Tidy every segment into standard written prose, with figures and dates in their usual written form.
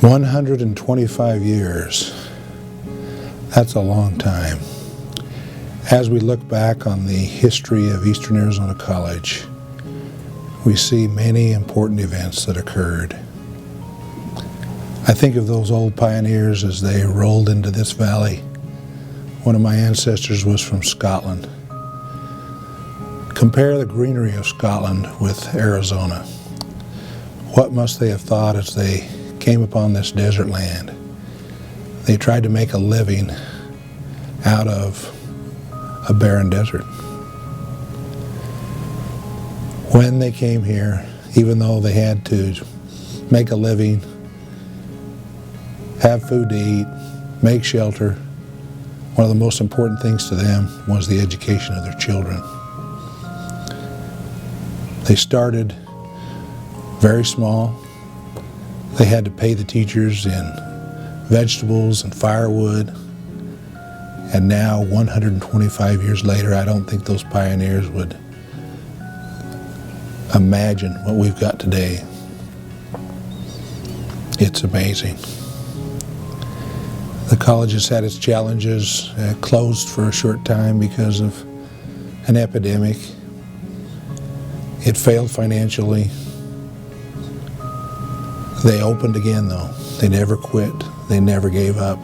125 years. That's a long time. As we look back on the history of Eastern Arizona College, we see many important events that occurred. I think of those old pioneers as they rolled into this valley. One of my ancestors was from Scotland. Compare the greenery of Scotland with Arizona. What must they have thought as they came upon this desert land? They tried to make a living out of a barren desert. When they came here, even though they had to make a living, have food to eat, make shelter, one of the most important things to them was the education of their children. They started very small. They had to pay the teachers in vegetables and firewood. And now, 125 years later, I don't think those pioneers would imagine what we've got today. It's amazing. The college has had its challenges, closed for a short time because of an epidemic. It failed financially. They opened again though. They never quit. They never gave up.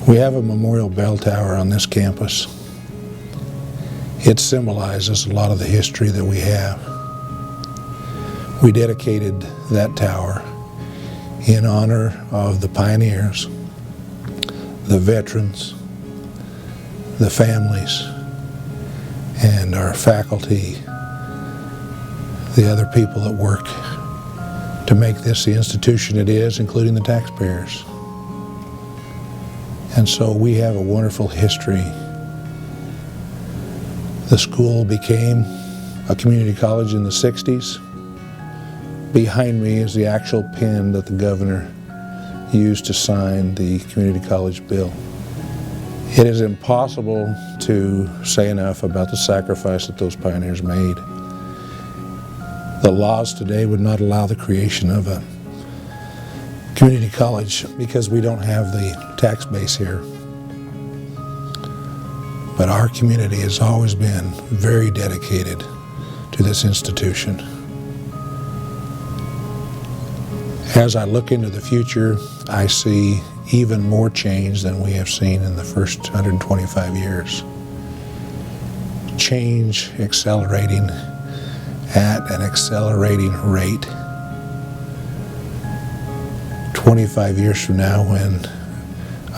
We have a memorial bell tower on this campus. It symbolizes a lot of the history that we have. We dedicated that tower in honor of the pioneers, the veterans, the families, and our faculty, the other people that work to make this the institution it is, including the taxpayers. And so we have a wonderful history. The school became a community college in the 60s. Behind me is the actual pen that the governor used to sign the community college bill. It is impossible to say enough about the sacrifice that those pioneers made. The laws today would not allow the creation of a community college because we don't have the tax base here. But our community has always been very dedicated to this institution. As I look into the future, I see even more change than we have seen in the first 125 years. Change accelerating at an accelerating rate. 25 years from now, when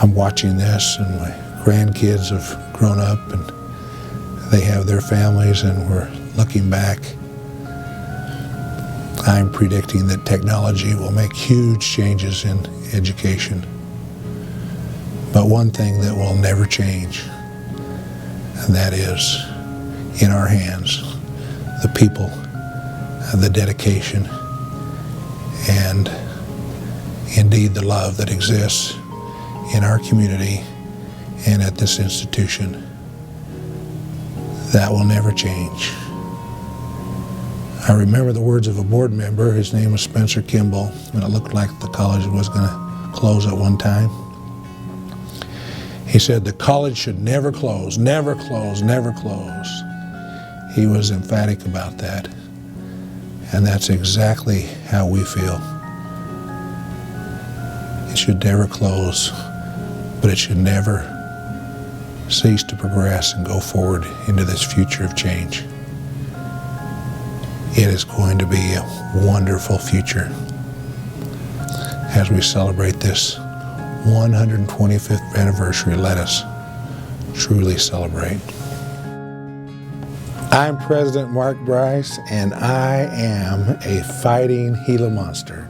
I'm watching this and my grandkids have grown up and they have their families and we're looking back, I'm predicting that technology will make huge changes in education. But one thing that will never change, and that is in our hands, the people, the dedication, and indeed the love that exists in our community and at this institution. That will never change. I remember the words of a board member. His name was Spencer Kimball, when it looked like the college was going to close at one time. He said, "The college should never close, never close, never close." He was emphatic about that. And that's exactly how we feel. It should never close, but it should never cease to progress and go forward into this future of change. It is going to be a wonderful future as we celebrate this 125th anniversary. Let us truly celebrate. I'm President Mark Bryce, and I am a fighting Gila monster.